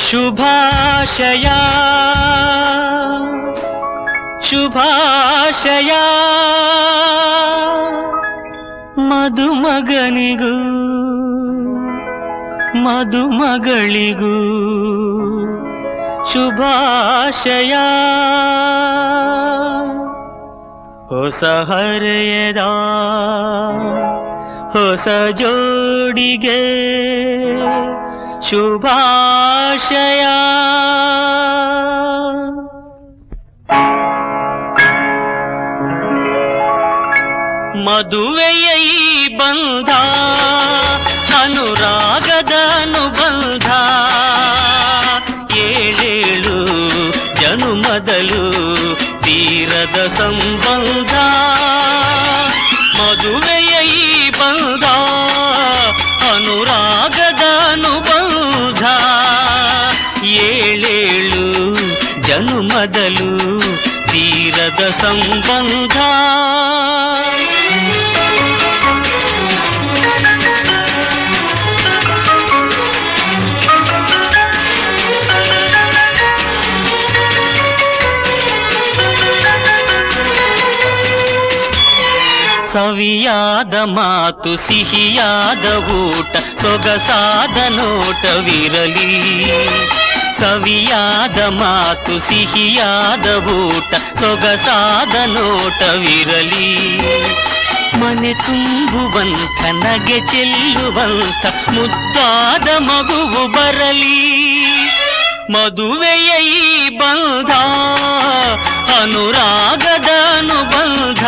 ಶುಭಾಶಯ ಶುಭಾಶಯ ಮದುಮಗನಿಗೂ ಮದುಮಗಳಿಗೂ ಶುಭಾಶಯ. ಹೊಸ ಹರೆಯದ ಹೊಸ ಜೋಡಿಗೆ ಶುಭಾಶಯ. ಮದುವೆಯ ಈ ಬಂಧ ಅನುರಾಗದ ಅನುಬಂಧ, ಏಳೇಳು ಜನುಮದಲು ತೀರದ ಸಂಬಂಧ. ಮದುವೆಯ ಈ ಬಂಧ ಅನುರಾಗದ ಅನುಬಂಧ, ಏಳೇಳು ಜನುಮದಲು ತೀರದ ಸಂಬಂಧ. ಸವಿಯಾದ ಮಾತು ಸಿಹಿಯಾದ ಊಟ ಸೊಗಸಾದ ನೋಟವಿರಲಿ. ಸವಿಯಾದ ಮಾತು ಸಿಹಿಯಾದ ಊಟ ಸೊಗಸಾದ ನೋಟವಿರಲಿ. ಮನೆ ತುಂಬುವಂಥ ನಗೆ ಚೆಲ್ಲುವಂಥ ಮುದ್ದಾದ ಮಗುವು ಬರಲಿ. ಮದುವೆಯ ಈ ಬಂಧ ಅನುರಾಗದ ಅನುಬಂಧ,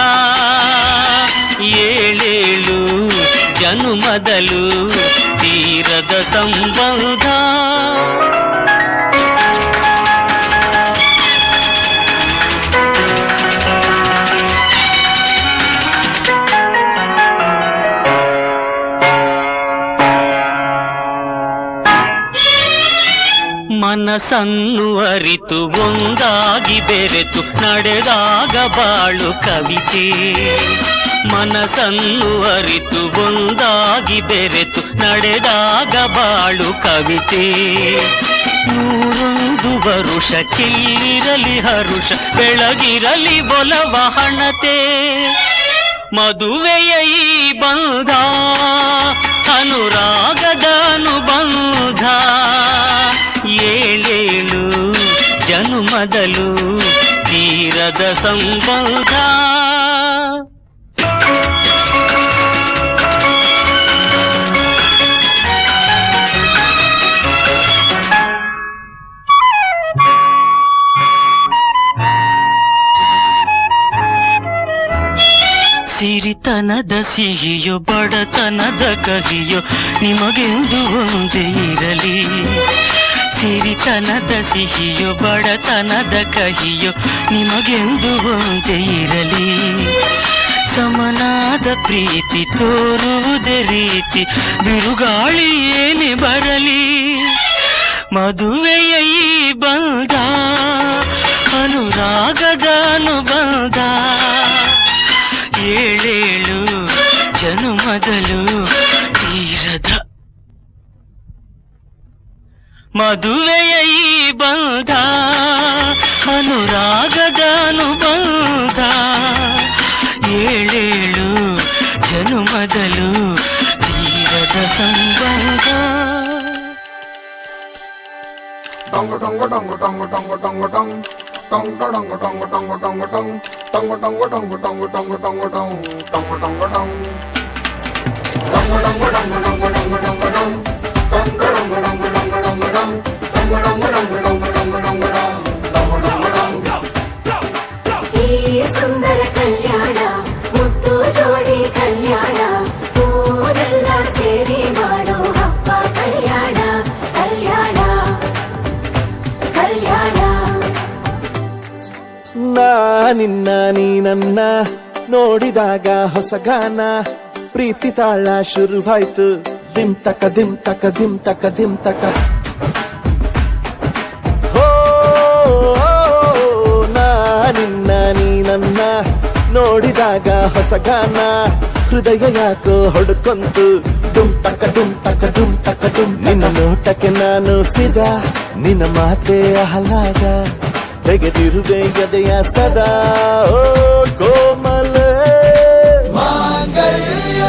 ಏಳೇಳು ಜನುಮದಲು ತೀರದ ಸಂಬಂಧ. ಮನಸ್ಸನ್ನು ಅರಿತು ಒಂದಾಗಿ ಬೆರೆತು ನಡೆದಾಗ ಬಾಳು ಕವಿತೆ. ಮನಸ್ಸನ್ನು ಅರಿತು ಒಂದಾಗಿ ಬೆರೆತು ನಡೆದಾಗ ಬಾಳು ಕವಿತೆ. 101 ವರುಷ ಚಿಲ್ಲಿರಲಿ ಹರುಷ ಬೆಳಗಿರಲಿ ಒಲವ ಹಣತೆ. ಮದುವೆಯ ಈ ಬಂಧ ಅನುರಾಗದ ಅನುಬಂಧ, ಏಳೇಳು ಜನುಮದಲು ತೀರದ ಸಂಬಂಧ. ಸಿರಿತನದ ಸಿಹಿಯೋ ಬಡತನದ ಕಹಿಯೋ ನಿಮಗೆಂದು ಒಂದೇ ಇರಲಿ. ಸಿರಿತನದ ಸಿಹಿಯೋ ಬಡತನದ ಕಹಿಯೋ ನಿಮಗೆಂದು ಒಂದೇ ಇರಲಿ. ಸಮನಾದ ಪ್ರೀತಿ ತೋರುವುದೇ ರೀತಿ ಬಿರುಗಾಳಿ ಏನೇ ಬರಲಿ. ಮದುವೆಯ ಈ ಬಂಧ ಅನುರಾಗದ ಅನುಬಂಧ, ಏಳೇಳು ಜನುಮದಲು ತೀರದ. ಮದುವೆಯ ಈ ಬಂಧ ಅನುರಾಗದ ಅನುಬಂಧ, ಏಳೇಳು ಜನುಮದಲು ತೀರದ ಸಂಬಂಧ. ಟೊಂಗು ಟೊಂಗು ಟೊಂಗು ಟೊಂಗು ಟೊಂಗು ಟೊಂಗು ಟೊಂಗ್ ಟೊಂಗು ಟೊಂಗು ಟೊಂಗು ಟೊಂಗು ಟೊಂಗು ಟೊಂಗ್ ಟೊಂಗು ಟೊಂಗು ಟೊಂಗು ಟೊಂಗು ಟೊಂಗು ಟೊಂಗು ಟೊಂಗ್ ಟೊಂಗು ಟೊಂಗು ಟೊಂಗ್ ಟೊಂಗು ಟೊಂಗು ಟೊಂಗು ಟೊಂಗು ಟೊಂಗು ಟೊಂಗು ಟೊಂಗ್ ಟೊಂಗು ಟೊಂಗು ಟೊಂಗು ಟೊಂಗು ಟೊಂಗು ಟೊಂಗ್ ಟೊಂಗು ಟೊಂಗು ಟೊಂಗು ಟೊಂಗು ಟೊಂಗು ಟೊಂಗು ಟೊಂಗ್ ಟೊಂಗು ಟೊಂಗು ಟೊಂಗ್. ಈ ಸುಂದರ ಕಲ್ಯಾಣ ಮುದ್ದು ಜೋಡಿ ಕಲ್ಯಾಣ, ಊರೆಲ್ಲ ಸೇರಿ ಮಾಡೋ ಹಬ್ಬ ಕಲ್ಯಾಣ ಕಲ್ಯಾಣ ಕಲ್ಯಾಣ. ನಿನ್ನ ನೀ ನನ್ನ ನೋಡಿದಾಗ ಹೊಸ ಗಾನ, ಪ್ರೀತಿ ತಾಳ ಶುರುವಾಯ್ತು. ದಿಮ್ ತಕ ದಿಮ್ ತಕ ದಿಮ್ ತಕ ದಿಮ್ ತಕ. ನಿನ್ನ ನೀ ನನ್ನ ನೋಡಿದಾಗ ಹೊಸ ಗಾನ, ಹೃದಯ ಯಾಕೋ ಹೊಡ್ಕೊಂತು. ಡುಮ್ ತಕ ಡುಮ್ ತಕ ಡುಮ್ ತಕ ಡುಮ್. ನಿನ್ನ ನೋಟಕ್ಕೆ ನಾನು ಫಿದಾ, ನಿನ್ನ ಮಾತೆ ಆಹ್ಲಾದ ತೆಗೆದಿರುವೆ ಎದೆಯ ಸದಾ ಓ ಕೋಮಲ ಮಾಂಗಲ್ಯ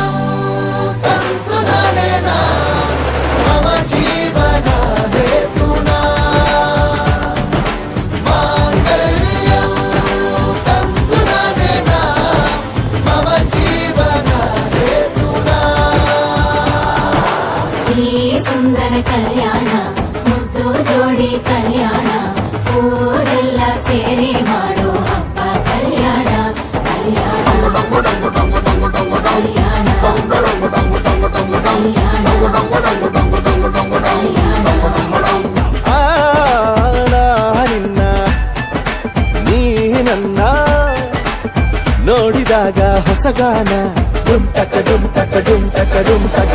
ತಂತು ನಾನೇನ ಮಮ ಜೀವನ ಹೇತುನಾ ಮಾಂಗಲ್ಯ ತಂತು ನಾನೇನ ಮಮ ಜೀವನ ಹೇತುನಾ ಈ ಸುಂದರ ಕಲ್ಯಾಣ ಮುದ್ದು ಜೋಡಿ ಕಲ್ಯಾಣ ಊರೆಲ್ಲ ಸೇರಿ ಮಾಡೋ ಹಬ್ಬ ಕಲ್ಯಾಣ ಕಲ್ಯಾಣ ಕಲ್ಯಾಣ ನಿನ್ನ ನೀ ನನ್ನ ನೋಡಿದಾಗ ಹೊಸಗಾನ ಡುಮ್ಟಕ ಡುಮ್ಟಕ ಡುಮ್ಟಕ ಡುಮ್ಟಕ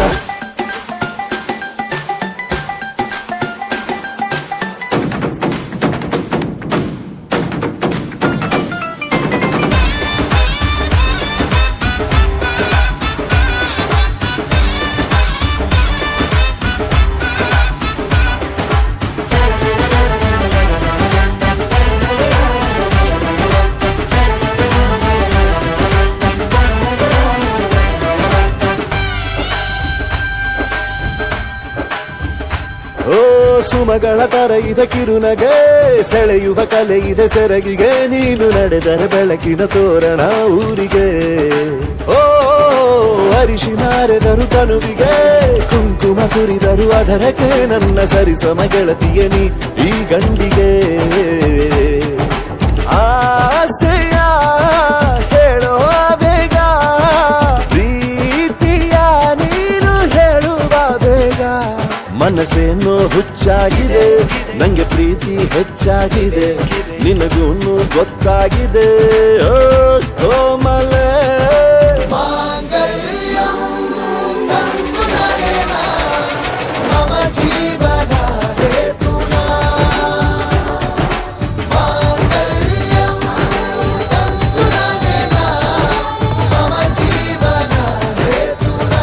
ಓ ಸುಮಗಳ ತರ ಇದೆ ಕಿರುನಗೆ ಸೆಳೆಯುವ ಕಲೆ ಇದೆ ಸೆರಗಿಗೆ ನೀನು ನಡೆದರೆ ಬೆಳಕಿನ ತೋರಣ ಊರಿಗೆ ಓ ಅರಿಶಿನಾರೆದರು ತನುವಿಗೆ ಕುಂಕುಮ ಸುರಿದರು ಅದರಕ್ಕೆ ನನ್ನ ಸರಿಸಮ ಗೆಳತಿಯ ನೀ ಈ ಗಂಡಿಗೆ ಆಸೆಯ ಹೇಳೋ ಬೇಗ ಪ್ರೀತಿಯ ನೀನು ಹೇಳುವ ಬೇಗ ಮನಸ್ಸೇನೋ ಹುಚ್ಚಾಗಿದೆ ನಂಗೆ ಪ್ರೀತಿ ಹೆಚ್ಚಾಗಿದೆ ನಿನಗೂನು ಗೊತ್ತಾಗಿದೆ ಓ ಕೋಮಲ ಮಾಂಗಲ್ಯ ತಂತು ನಾನೇನ ಮಮ ಜೀವನ ಹೇತುನಾ ಮಾಂಗಲ್ಯ ತಂತು ನಾನೇನ ಮಮ ಜೀವನ ಹೇತುನಾ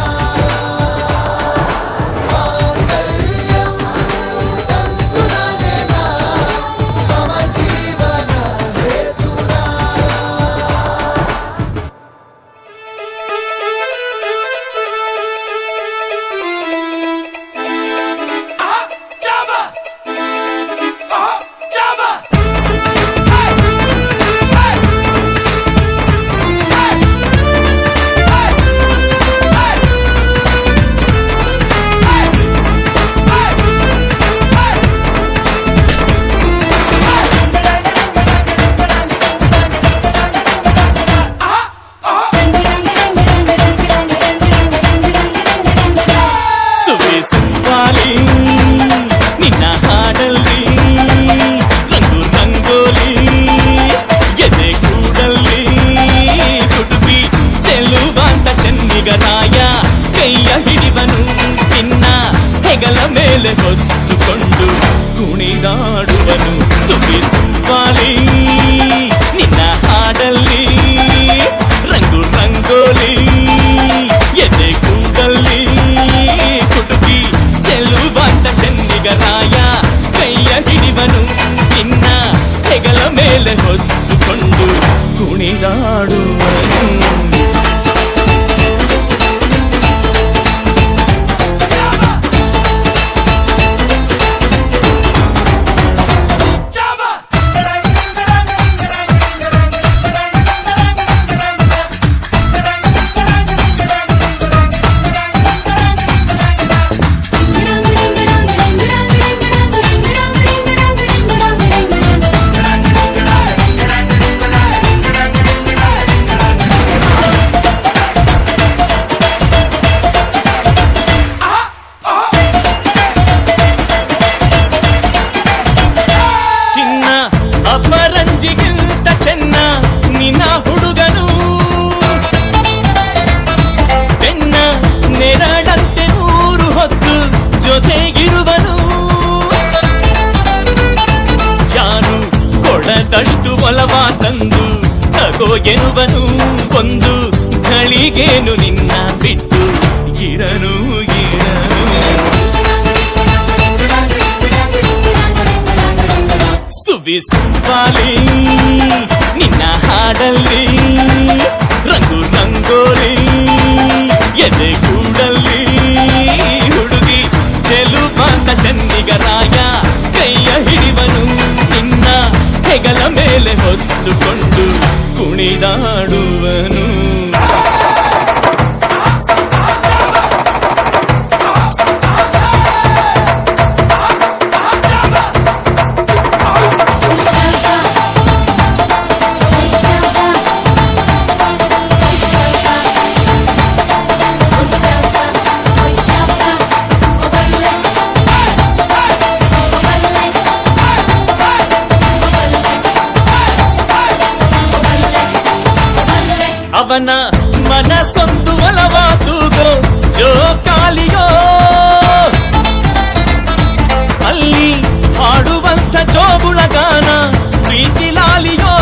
ನಿನ್ನ ಹಾಡಲ್ಲಿ ರಂಗು ರಂಗೋಲಿ ಎದೆ ಕೂಡಲ್ಲಿ ಕುಟುಂಬಿ ಚೆಲುವಾಂತ ಚೆನ್ನಿಗರಾಯ ಕೈಯ ಹಿಡಿವನು ನಿನ್ನ ಹೆಗಲ ಮೇಲೆ ಹೊತ್ತುಕೊಂಡು ಕುಣಿದಾಡುವನು ಸುಬ್ಬಿ ಸುಬ್ಬಾಲಿ ನಿನ್ನ ಹಾಡಲ್ಲಿ ರಂಗು ರಂಗೋಲಿ ಎದೆ ಕೂಡಲ್ಲಿ ಕುಟುಂಬಿ ಚೆಲುವಾಂತ ಚೆನ್ನಿಗರಾಯ ಕೈಯ ಹಿಡಿವನು ನಿನ್ನ ಹೆಗಲ ಮೇಲೆ ಹೊತ್ತುಕೊಂಡು ಕುಣಿದಾಡುವನು ಅಪರಂಜಿಗಿಂತ ಚೆನ್ನ ನಿನ್ನ ಹುಡುಗನು ಬೆನ್ನ ನೆರಳಂತೆ ಊರು ಹೊತ್ತು ಜೊತೆಗಿರುವನು ಯಾರು ಕೊಡದಷ್ಟು ಒಲವ ತಂದು ತಗೋ ಎನ್ನುವನು ಒಂದು ಘಳಿಗೇನು ನಿನ್ನ ಬಿಟ್ಟು ಇರನು ಇರನು ಸುವ್ವಿಸುವಾಲಿ ನಿನ್ನ ಹಾಡಲ್ಲಿ ರಂಗು ರಂಗೋಲಿ ಎದೆ ಕೂಡಲ್ಲಿ ಹುಡುಗಿ ಚೆಲುವಾದ ಚೆನ್ನಿಗರಾಯ ಕೈಯ ಹಿಡಿವನು ನಿನ್ನ ಹೆಗಲ ಮೇಲೆ ಹೊತ್ತುಕೊಂಡು ಕುಣಿದಾಡುವನು ಅವನ ಮನಸ್ಸೊಂದು ಒಲವಾದುಗೋ ಜೋಕಾಲಿಯೋ ಅಲ್ಲಿ ಹಾಡುವಂತ ಜೋಗುಳಗಾನ ಪ್ರೀತಿ ಲಾಲಿಯೋ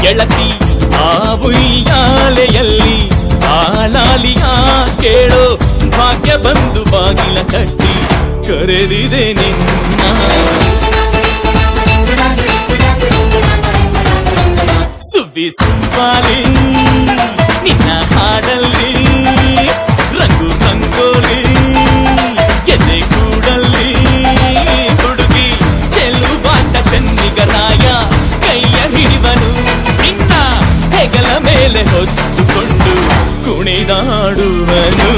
ಗೆಳತಿ ಆ ಉಯ್ಯಾಲೆಯಲ್ಲಿ ಆಲಾಲಿಯ ಕೇಳೋ ಭಾಗ್ಯ ಬಂದು ಬಾಗಿಲ ತಟ್ಟಿ ಕರೆದಿದೆ ನಿನ್ನ ಸುವ್ವಿಸುವಾಲಿ ನಿನ್ನ ಹಾಡಲ್ಲಿ ರಂಗು ರಂಗೋಲಿ ಎದೆ ಕೂಡಲ್ಲಿ ಹುಡುಗಿ ಚೆಲುವಾಟ ಚೆನ್ನಿಗರಾಯ ಕೈಯ ಹಿಡಿವನು ನಿನ್ನ ಹೆಗಲ ಮೇಲೆ ಹೊತ್ತುಕೊಂಡು ಕುಣಿದಾಡುವನು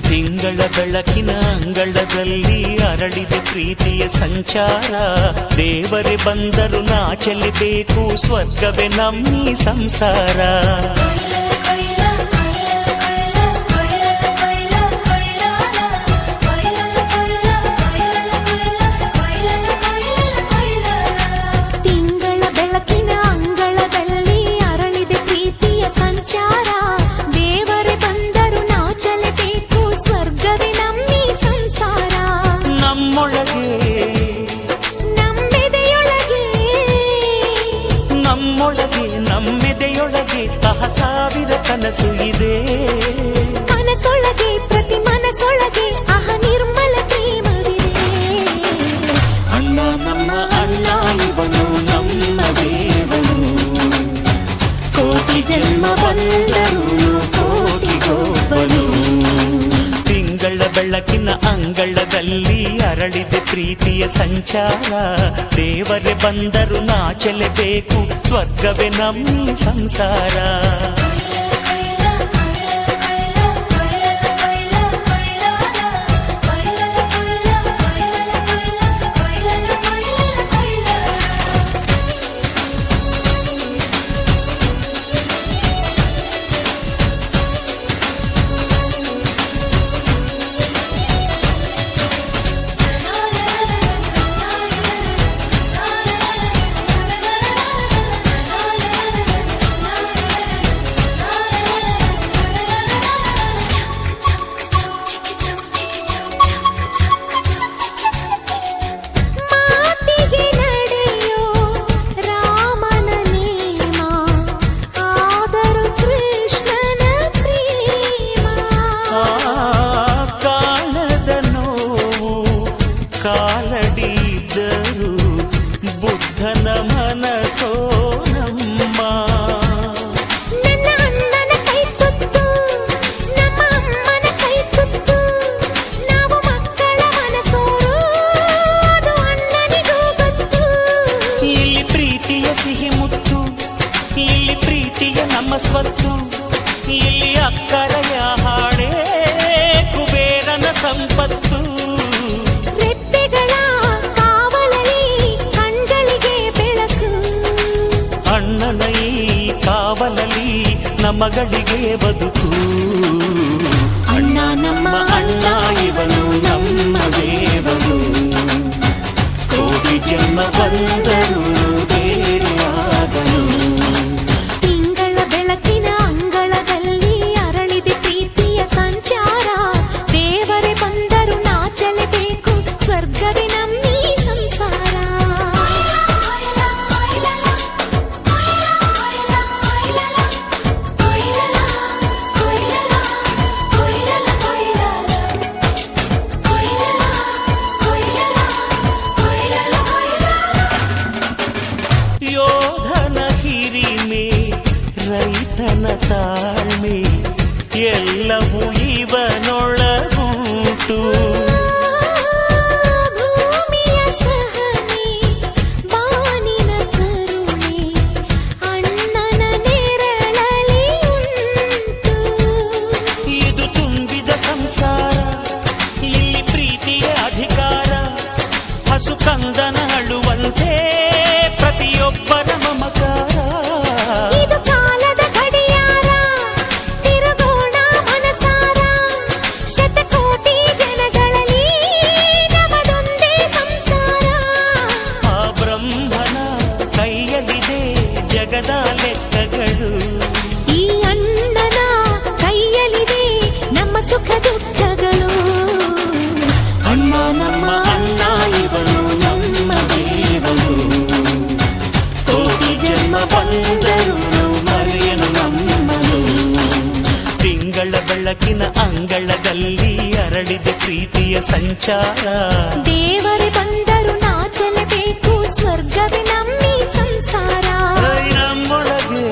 ತಿಂಗಳ ಬೆಳಕಿನ ಅಂಗಳದಲ್ಲಿ ಅರಳಿದೆ ಪ್ರೀತಿಯ ಸಂಚಾರ ದೇವರೇ ಬಂದರು ನಾಚಲಿಬೇಕು ಸ್ವರ್ಗವೇ ನಮ್ಮಿ ಸಂಸಾರ ತಿಂಗಳ ಬೆಳಕಿನ ಅಂಗಳದಲ್ಲಿ ಅರಳಿದೆ ಪ್ರೀತಿಯ ಸಂಚಾರ ದೇವರೇ ಬಂದರು ನಾಚಲೇಬೇಕು ಸ್ವರ್ಗವೇ ನಮ್ಮಿ ಸಂಸಾರ ನಮ್ಮೊಳಗೆ ನಮ್ಮೆದೆಯೊಳಗೆ ಸಾವಿರ ಕನಸು ಇದೆ ಕನಸೊಳಗೆ ಪ್ರತಿ ಮನಸೊಳಗೆ ಅಹ ನಿರ್ಮಲ ಪ್ರೇಮವಿದೆ ಅಣ್ಣ ನಮ್ಮ ಅಣ್ಣ ಇವನು ನಮ್ಮ ದೇವನು ಕೋಟಿ ಜನ್ಮ ಬಂದರು ಕೋಟಿಗೊಬ್ಬನು ತಿಂಗಳ ಬೆಳಕಿನ ಅಂಗಳದಲ್ಲಿ ಅರಳಿದೆ ಪ್ರೀತಿಯ ಸಂಚಾರ ದೇವರೇ ಬಂದರು ನಾಚಲೇಬೇಕು ಸ್ವರ್ಗವೇ ನಮ್ಮ ಸಂಸಾರ ಕಾಲಡಿದ್ದರು ಬುದ್ಧನ ಮನಸೋ ನಮ್ಮ ನನ್ನ ಅಣ್ಣನ ಕೈ ತುತ್ತು ನಮ್ಮ ಅಮ್ಮನ ಕೈ ತುತ್ತು ನಾವು ಮಕ್ಕಳ ಮನಸೋರು ಅದು ಅಣ್ಣನಿಗೂ ಗೊತ್ತು ಇಲ್ಲಿ ಪ್ರೀತಿಯ ಸಿಹಿ ಮುತ್ತು ಇಲ್ಲಿ ಪ್ರೀತಿಯ ನಮ್ಮ ಸ್ವತ್ತು ಇಲ್ಲಿ ಅಕ್ಕರೆಯ ಹಾಡೇ ಕುಬೇರನ ಸಂಪತ್ತು ರೆಪ್ಪೆಗಳ ಕಾವಲಲ್ಲಿ ಮಗಳಿಗೆ ಬದುಕು. ಅಣ್ಣ ನಮ್ಮ ಅಣ್ಣ ಇವನು ನಮ್ಮ ದೇವರು, ಕೋಟಿ ಜನ್ಮ ಬಂದರು ಬೇರೆಯಾಗನು. ತಿಂಗಳ ಬೆಳಕಿನ ಅಂಗಳದಲ್ಲಿ ಅರಳಿದೆ ಪ್ರೀತಿಯ ಸಂಚಾರ. ದೇವರೇ ಬಂದರು ನಾಚಲೇಬೇಕು, ಸ್ವರ್ಗವೇ ನಮ್ಮೀ ಸಂಸಾರ. ಯೋಧನ ಹಿರಿಮೆ, ರೈತನ ತಾಳ್ಮೆ, ಎಲ್ಲವೂ ಇವನೊಳಗುಂಟು. ಭೂಮಿಯ ಸಹನೆ, ಬಾನಿನ ಕರುಣೆ, ಅಣ್ಣನ ನೆರಳಲ್ಲಿ ಉಂಟು. ಇದು ತುಂಬಿದ ಸಂಸಾರ, ಇಲ್ಲಿ ಪ್ರೀತಿಯ ಅಧಿಕಾರ. ಹಸು ಕಂದನ ಅಳುವಂತೆ ಪ್ರತಿಯೊಬ್ಬರ ಮಮಕಾರ. ಇದು ಕಾಲದ ಗಡಿಯಾರ, ತಿರುಗೋಣ ಮನಸಾರ. ಶತಕೋಟಿ ಜನಗಳಲ್ಲಿ ನಮದೊಂದೇ ಸಂಸಾರ. ಆ ಬ್ರಹ್ಮನ ಕೈಯಲ್ಲಿದೆ ಜಗದ ಲೆಕ್ಕಗಳು. ಈ ಅಣ್ಣನ ಕೈಯಲ್ಲಿದೆ ನಮ್ಮ ಸುಖ ದುಃಖಗಳು. ಅಣ್ಣ ನಮ್ಮ ಅಣ್ಣ ಇವನು ನಮ್ಮ ದೇವರು, ಕೋಟಿ ಜನ್ಮ ಬಂದರು ಮರೆಯನು ನಮ್ಮನು. ತಿಂಗಳ ಬೆಳಕಿನ ಅಂಗಳದಲ್ಲಿ ಅರಳಿದ ಪ್ರೀತಿಯ ಸಂಚಾರ. ದೇವರೇ ಬಂದರು ನಾಚಲೇಬೇಕು, ಸ್ವರ್ಗವೇ ನಮ್ಮೀ ಸಂಸಾರ. ನಮ್ಮೊಳಗೆ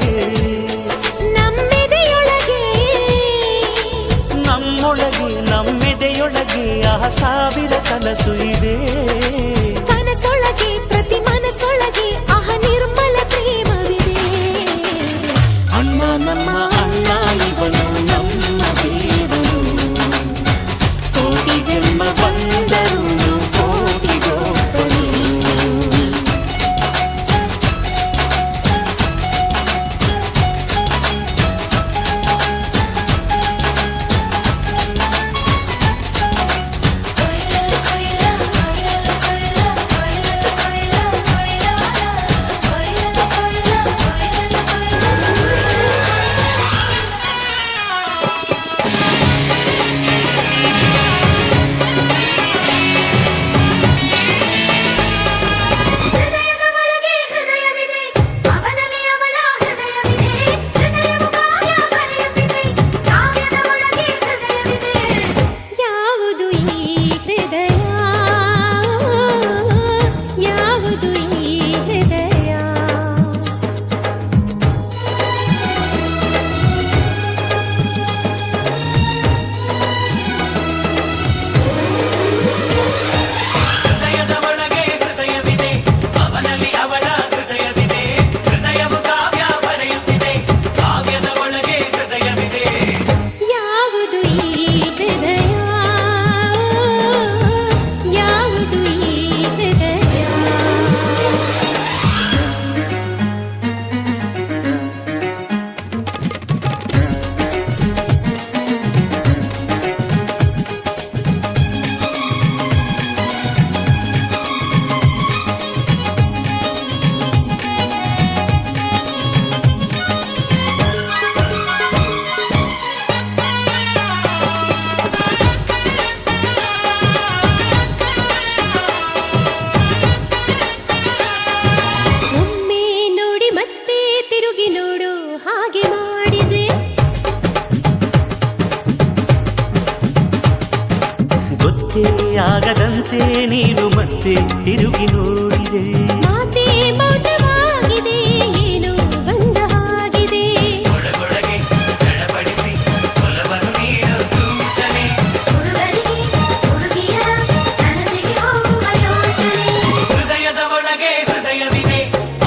ನಮ್ಮೆದೆಯೊಳಗೆ ನಮ್ಮೊಳಗೆ ನಮ್ಮೆದೆಯೊಳಗೆ ಆ ಸಾವಿರ ಕನಸು ಇದೆ. ಕನಸೊಳಗೆ ಪ್ರತಿ ಮನಸ್ಸೊಳಗೆ ಆಹ ನಿರ್ಮಲ ಪ್ರೇಮವಿದೆ. ಅಣ್ಣ ನಮ್ಮ ಅಣ್ಣ ಇವನು ನಮ್ಮ ದೇವರು, ಕೋಟಿ ಜನ್ಮ ಬಂದರು ಕೋಟಿಗೊಬ್ಬನು. ಹೃದಯದ ಒಳಗೆ ಹೃದಯವಿದೆ, ಅವನಲ್ಲಿ ಅವಳ ಹೃದಯವಿದೆ. ಹೃದಯವು ಕಾವ್ಯ ಬರೆಯುತ್ತಿದೆ, ಕಾವ್ಯದ ಒಳಗೆ ಹೃದಯವಿದೆ. ಯಾವುದು ಈ ಹೃದಯ, ಯಾವುದು ಈ ಹೃದಯ. ಹೃದಯದ ಒಳಗೆ ಹೃದಯವಿದೆ, ಅವನಲ್ಲಿ ಅವಳ ಹೃದಯವಿದೆ. ಹೃದಯವು ಕಾವ್ಯ ಬರೆಯುತ್ತಿದೆ, ಕಾವ್ಯದ ಒಳಗೆ ಹೃದಯವಿದೆ. ಯಾವುದು ಈ ಹೃದಯ, ಯಾವುದು ಈ ಹೃದಯ. ಒಮ್ಮೆ ನೋಡಿ ಮತ್ತೆ ತಿರುಗಿ ನೋಡು ಹಾಗೆ ಮಾಡಿದೆ. ಗೊತ್ತೇ ಆಗದಂತೆ ನೀನು ಮತ್ತೆ ತಿರುಗಿ ನೋಡಿದೆ. ಮಾತೆ ಮೌನವಾಗಿದೆ, ಏನೋ ಬಂದ ಹಾಗಿದೆ. ಒಳಗೊಳಗೆ ಚಡಪಡಿಸಿ ಒಲವನ್ನು ನೀಡೋ ಸೂಚನೆ. ಹುಡುಗರಿಗೆ ಹುಡುಗಿಯರ ಕನಸಿಗೆ ಹೋಗುವ ಯೋಚನೆ. ಹೃದಯದ ಒಳಗೆ ಹೃದಯವಿದೆ,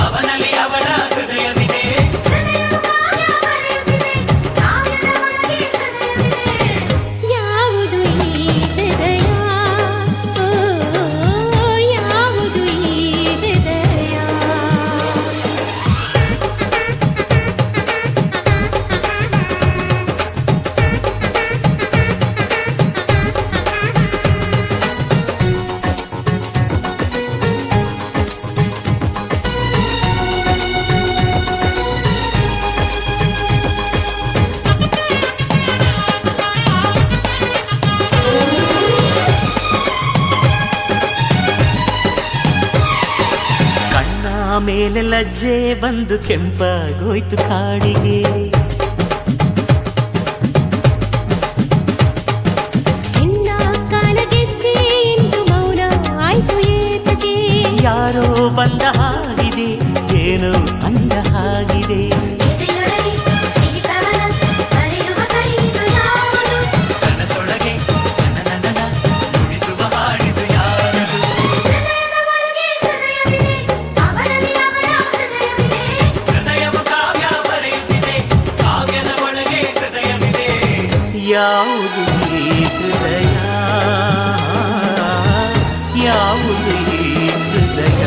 ಅವನಲ್ಲಿ ಅವಳ ಹೃದಯವಿದೆ. ಹೃದಯವು ಕಾವ್ಯ ಬರೆಯುತ್ತಿದೆ, ಕಾವ್ಯದ ಒಳಗೆ ಹೃದಯವಿದೆ. ಯಾವುದು ಈ ಹೃದಯ, ಯಾವುದು ಈ ಹೃದಯ. ಆಮೇಲೆ ಲಜ್ಜೆ ಬಂದು ಕೆಂಪಾಗೋಯ್ತು ಕಾಡಿಗೆ. ಹೆಣ್ಣ ಕಾಲಗೆಜ್ಜೆ ಎಂದು ಮೌನ ಆಯ್ತು ಏತಕ್ಕೆ. ಯಾರೋ ಬಂದ ಹಾಗಿದೆ, ಏನೋ ಅಂದ ಹಾಗಿದೆ. ಎದೆಯೊಳಗೆ ಸಿಹಿ ಕವನ ಬರೆಯುವ ಕೈದು ಯಾವುದು? ಕನಸೊಳಗೆ ನನ್ನ ನುಡಿಸುವ ಹಾಡಿದು ಯಾರದು? ಹೃದಯದ ಒಳಗೆ ಹೃದಯವಿದೆ, ಅವನಲ್ಲಿ ಅವಳ ಹೃದಯವಿದೆ. ಹೃದಯವು ಕಾವ್ಯ ಬರೆಯುತ್ತಿದೆ, ಕಾವ್ಯದ ಒಳಗೆ ಹೃದಯವಿದೆ. ಯಾವುದು ಈ ಹೃದಯ, ಯಾವುದು ಈ ಹೃದಯ?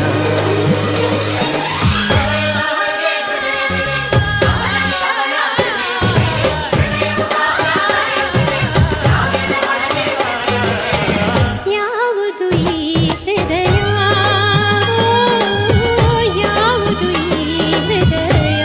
ಯಾವುದು ಈ ಹೃದಯ, ಯಾವುದು ಈ ಹೃದಯ?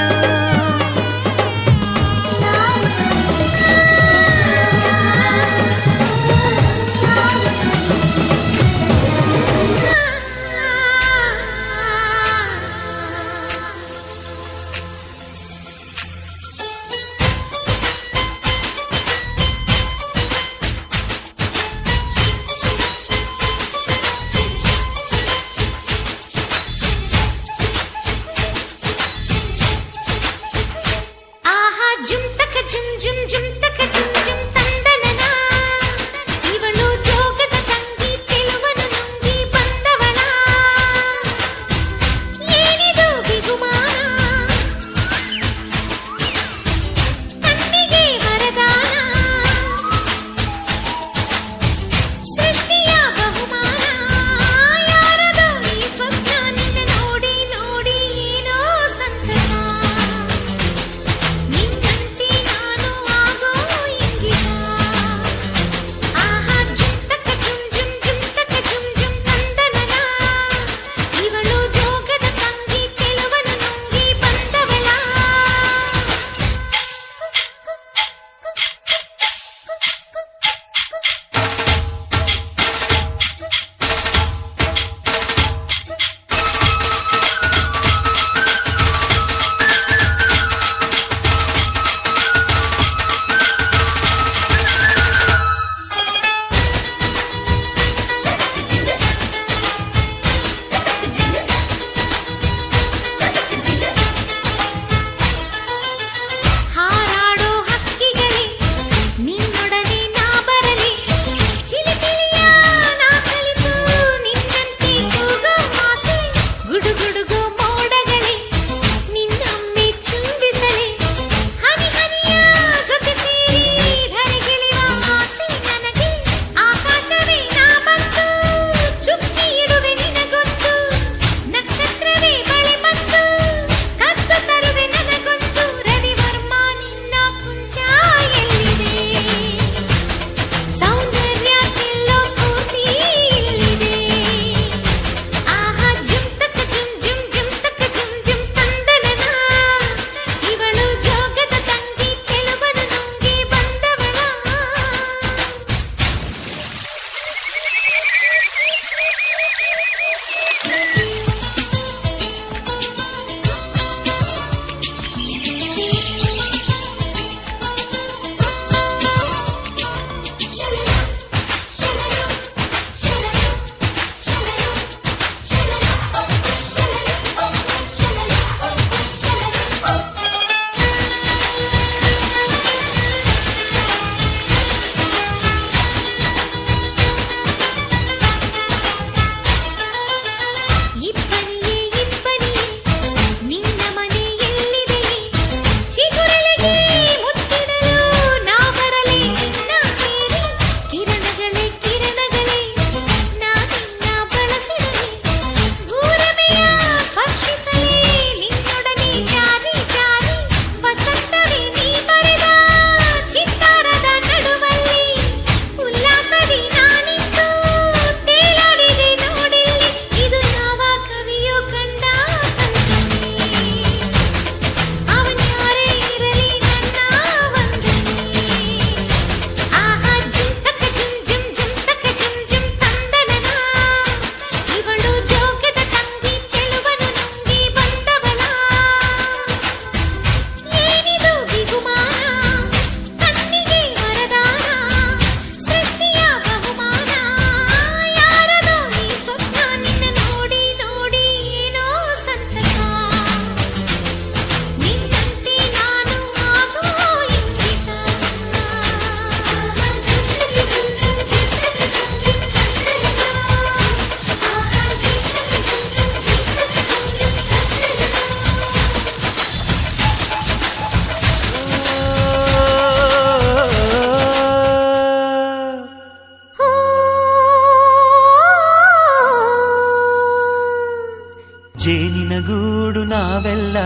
ಜೇನಿನಗೂಡು ನಾವೆಲ್ಲ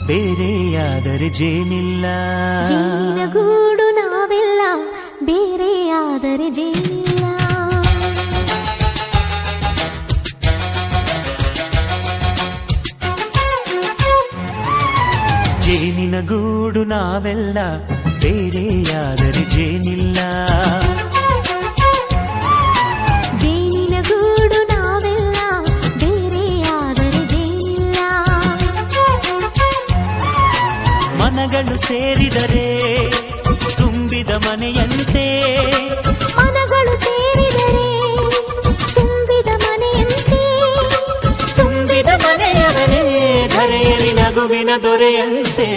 ಬೇರೆಯಾದರೆ ಜೇನಿಲ್ಲ. ಜೇನಿನ ಗೂಡು ನಾವೆಲ್ಲ ಬೇರೆಯಾದರೆ ಜೇನಿಲ್ಲ. ಜೇನಿನಗೂಡು ನಾವೆಲ್ಲ ಬೇರೆಯಾದರೆ ಜೇನಿಲ್ಲ. ಜೇನಿನ ಗೂಡು ನಾವೆಲ್ಲ ಬೇರೆಯಾದರೆ ಜೇನಿಲ್ಲ. ಮನಗಳು ಸೇರಿದರೆ ತುಂಬಿದ ಮನೆಯಂತೆ. ಮನಗಳು ಸೇರಿದರೆ ತುಂಬಿದ ಮನೆಯಂತೆ. ತುಂಬಿದ ಮನೆಯವರೇ ಧರೆಯಲ್ಲಿ ನಗುವಿನ ದೊರೆಯಂತೆ.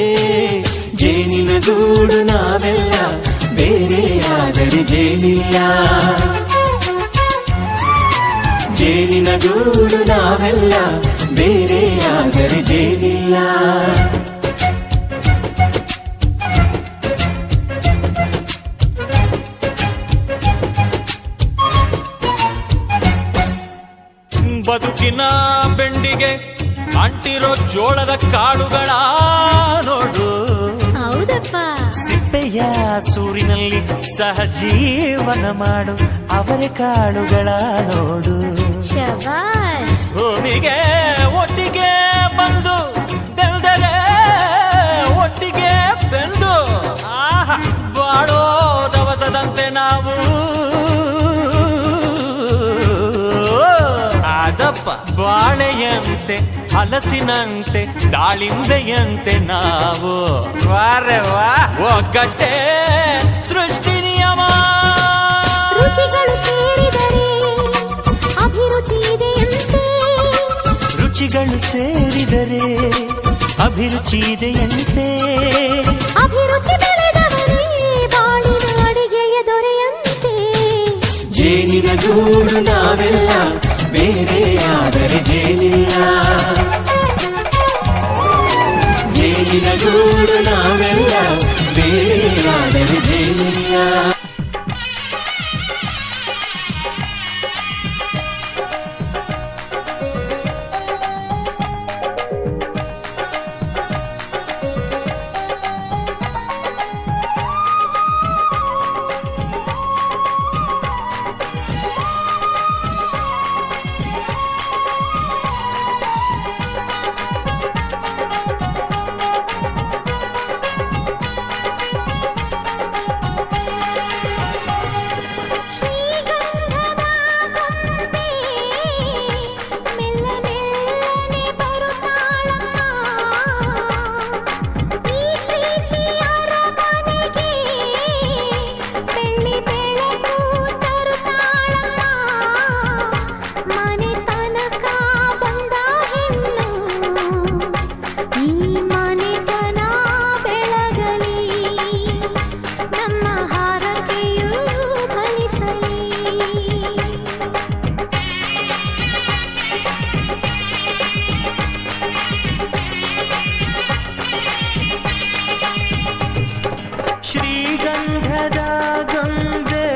ಜೇನಿನಗೂಡು ನಾವೆಲ್ಲ ಬೇರೆಯಾದರೆ ಜೇನಿಲ್ಲ. ಜೇನಿನಗೂಡು ನಾವೆಲ್ಲ ಬೇರೆಯಾದರೆ ಜೇನಿಲ್ಲ. ಬದುಕಿನ ಬೆಂಡಿಗೆ ಅಂಟಿರೋ ಜೋಳದ ಕಾಳುಗಳ ನೋಡು. ಹೌದಪ್ಪ. ಸಿಪ್ಪೆಯ ಸೂರಿನಲ್ಲಿ ಸಹಜೀವನ ಮಾಡು ಅವರೆ ಕಾಳುಗಳ ನೋಡು. ಶಬಾಷ್. ಭೂಮಿಗೆ ಒಟ್ಟಿಗೆ ಬಂದು ಬೆಳೆದರೆ ಒಟ್ಟಿಗೆ ಬೆಂದು ಆಹಾ ಬಾಳೋ ದವಸದಂತೆ ನಾವು. ಅದಪ್ಪ ಬಾಳೆಯಂತೆ ಹಲಸಿನಂತೆ ದಾಳಿಂಬೆಯಂತೆ ನಾವು. ವಾರೆ ವಾ ಒಗ್ಗಟ್ಟೆ ಸೃಷ್ಟಿ ನಿಯಮ. ರುಚಿಗಳು ಸೇರಿದರೆ ಅಭಿರುಚಿ ಇದೆಯಂತೆ. ರುಚಿಗಳು ಸೇರಿದರೆ ಅಭಿರುಚಿ ಇದೆಯಂತೆ. ಅಭಿರುಚಿ ಬೆಳೆದವರೇ ಬಾಳಿನ ಅಡಿಗೆಯ ದೊರೆಯಂತೆ. ಜೇನಿನಗೂಡು ನಾವೆಲ್ಲ ಬೇರೆಯಾದರೆ ಜೇನಿಲ್ಲ. ಜೇನಿನಗೂಡು ನಾವೆಲ್ಲ ಬೇರೆಯಾದರೆ ಜೇನಿಲ್ಲ. ಶ್ರೀಗಂಧದ ಕೊಂಬೆ ಮೆಲ್ಲ ಮೆಲ್ಲನೆ ಬರುತ್ತಾಳಮ್ಮ. ಈ ಪ್ರೀತಿಯ ಅರಮನೆಗೆ ಬೆಳ್ಳಿ ಬೆಳಕು ತರುತ್ತಾಳಮ್ಮ. ಮನೆ ತನಕ ಬಂದ ಹೆಣ್ಣು ಈ ಮನೆತನ ಬೆಳಗಲಿ. ನಮ್ಮ ಹಾರಕೆಯು ಫಲಿಸಲಿ. ಶ್ರೀಗಂಧದ ಗೊಂಬೆ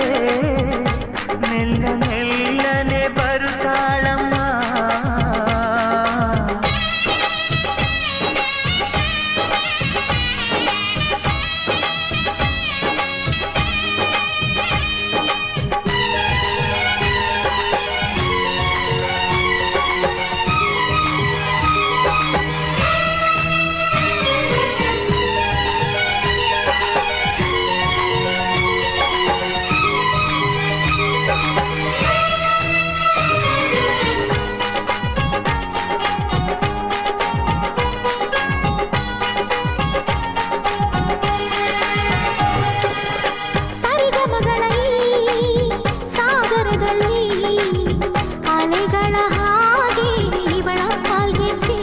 ಮೆಲ್ಲ ಮೆಲ್ಲನೆ ಬರುತ್ತಾಳಮ್ಮ. ಸರಿಗಮಗಳ ಈ ಸಾಗರದಲ್ಲಿ ಅಲೆಗಳ ಹಾಗೆ ಇವಳ ಕಾಲ್ಗೆಜ್ಜೆ.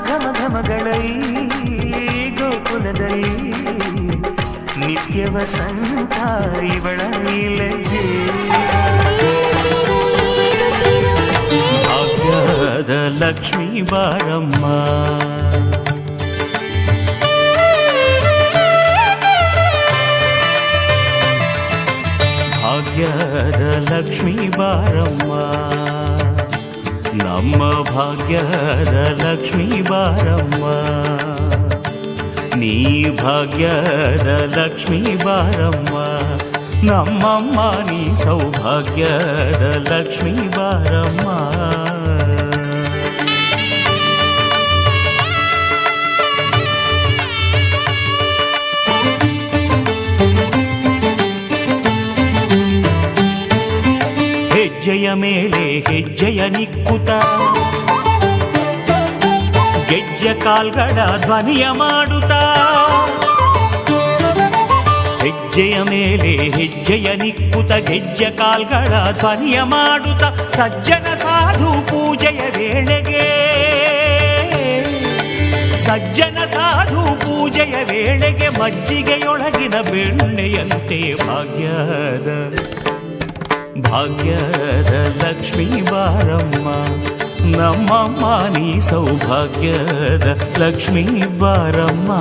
ಘಮ ಘಮಗಳ ಈ ಗೋಕುಲದಲ್ಲಿ ನಿತ್ಯ ವಸಂತ ಇವಳ ಲಜ್ಜೆ. ಭಾಗ್ಯದ ಲಕ್ಷ್ಮೀ ಬಾರಮ್ಮ. ಭಾಗ್ಯದ ಲಕ್ಷ್ಮೀ ಬಾರಮ್ಮ ನಮ್ಮ ಭಾಗ್ಯದ ಲಕ್ಷ್ಮೀ ಬಾರಮ್ಮ ನೀ ಭಾಗ್ಯದ ಲಕ್ಷ್ಮೀ ಬಾರಮ್ಮ ನಮ್ಮಮ್ಮ ನೀ ಸೌಭಾಗ್ಯದ ಲಕ್ಷ್ಮೀ ಬಾರಮ್ಮ ಹೆಜ್ಜೆಯ ಮೇಲೆ ಹೆಜ್ಜೆಯ ನಿಕ್ಕುತ ಗೆಜ್ಜೆ ಕಾಲ್ಗಳ ಧ್ವನಿಯ ಮಾಡುತ್ತಾ ಹೆಜ್ಜೆಯ ಮೇಲೆ ಹೆಜ್ಜೆಯ ನಿಕ್ಕುತ ಗೆಜ್ಜೆ ಕಾಲ್ಗಳ ಧ್ವನಿಯ ಮಾಡುತ್ತಾ ಸಜ್ಜನ ಸಾಧು ಪೂಜೆಯ ವೇಳೆಗೆ ಸಜ್ಜನ ಸಾಧು ಪೂಜೆಯ ವೇಳೆಗೆ ಮಜ್ಜಿಗೆಯೊಳಗಿನ ಬೆಣ್ಣೆಯಂತೆ ಭಾಗ್ಯದ ಲಕ್ಷ್ಮೀ ಬಾರಮ್ಮ ನಮ್ಮಮ್ಮ ನೀ ಸೌಭಾಗ್ಯದ ಲಕ್ಷ್ಮೀ ಬಾರಮ್ಮ